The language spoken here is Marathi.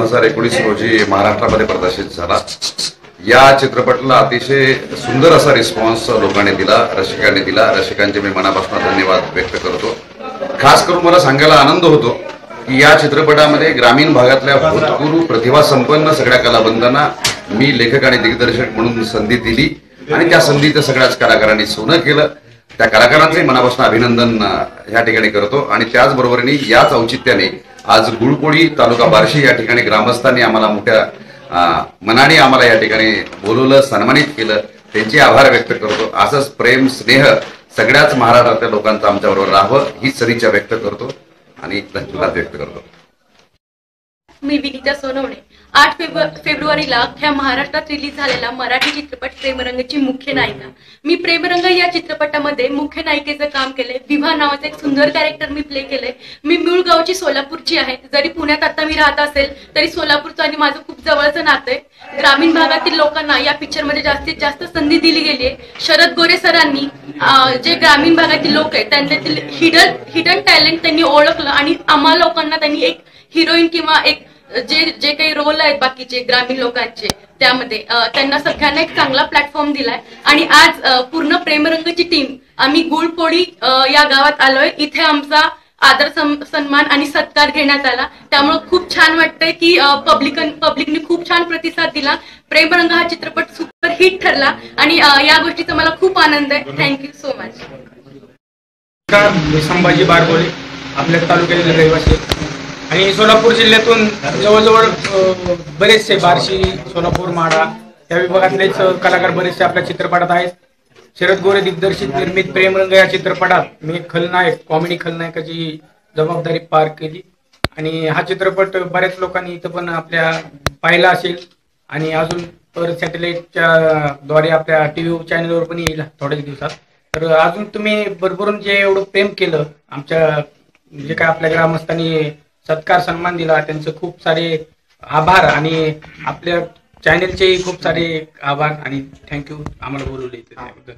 2019 रोजी महाराष्ट्रामध्ये प्रदर्शित झाला। या चित्रपटाला अतिशय सुंदर असा रिस्पॉन्स लोकांनी दिला, रसिकांनी दिला। रसिकांचे मी मनापासून धन्यवाद व्यक्त करतो। खास करून मला सांगायला आनंद होतो की या चित्रपटामध्ये ग्रामीण भागातल्या भूतपूर्व प्रतिभा संपन्न सगळ्या कलावंतांना मी लेखक आणि दिग्दर्शक म्हणून संधी दिली आणि त्या संधीचं सगळ्याच कलाकारांनी सोनं केलं। त्या कलाकारांचे मनापासून अभिनंदन या ठिकाणी करतो आणि त्याचबरोबरीने याच औचित्याने आज गुळपोळी तालुका बार्शी या ठिकाणी ग्रामस्थांनी आम्हाला मोठ्या मनाने आम्हाला या ठिकाणी बोलवलं, सन्मानित केलं। त्यांचे आभार व्यक्त करतो। असंच प्रेम स्नेह सगळ्याच महाराष्ट्रातल्या लोकांचं आमच्याबरोबर राहावं ही सदिच्छा व्यक्त करतो आणि धन्यवाद व्यक्त करतो। मी विनीता सोनवणे 8 फेब्रुवारीला अख्ख्या महाराष्ट्रात रिलीज झालेला मराठी चित्रपट प्रेमरंगची मुख्य नायिका। मी प्रेमरंग या चित्रपटामध्ये मुख्य नायिकेचं काम केलंय। विभा नावाचं एक सुंदर कॅरेक्टर मी प्ले केलंय। मी मूळ गावची सोलापूरची आहे, जरी पुण्यात आता मी राहत असेल तरी सोलापूरचं आणि माझं खूप जवळचं नातं आहे। ग्रामीण भागातील लोकांना या पिक्चरमध्ये जास्तीत जास्त संधी दिली गेली आहे। शरद गोरे सरांनी जे ग्रामीण भागातील लोक आहेत त्यांच्यातील हिडन टॅलेंट त्यांनी ओळखलं आणि आम्हा लोकांना त्यांनी एक हिरोईन किंवा एक जे काही रोल आहेत बाकीचे ग्रामीण लोकांचे त्यामध्ये त्यांना सगळ्यांना एक चांगला प्लॅटफॉर्म दिलाय। आणि आज पूर्ण प्रेमरंगची टीम आम्ही गुळपोळी या गावात आलोय। इथे आमचा आदर सन्मान आणि सत्कार घेण्यात आला, त्यामुळे खूप छान वाटतंय की पब्लिकने खूप छान प्रतिसाद दिला। प्रेमरंग हा चित्रपट सुपर हिट ठरला आणि या गोष्टीचा मला खूप आनंद आहे। Thank you so much. मी संभाजी बारगोले, आपल्या तालुक्यातील रहिवासी आणि सोलापूर जिल्ह्यातून जवळजवळ बरेचसे बार्शी, सोलापूर, माढा या विभागातलेच कलाकार बरेचसे आपल्या चित्रपटात आहेत। शरद गोरे दिग्दर्शित निर्मित प्रेमरंग या चित्रपटात मी कॉमेडी खलनायकाची जबाबदारी पार केली आणि हा चित्रपट बऱ्याच लोकांनी इथं पण आपल्या पाहिला असेल आणि अजून पर सॅटेलाइटच्या द्वारे आपल्या टीव्ही चॅनलवर पण येईल थोड्याच दिवसात। तर अजून तुम्ही भरभरून जे एवढं प्रेम केलं, आमच्या जे काय आपल्या ग्रामस्थांनी सत्कार सन्मान दिला, त्यांचे खूप सारे आभार आणि आपल्या चॅनलचेही खूप सारे आभार आणि थँक्यू आम्हाला बोलवले त्याबद्दल।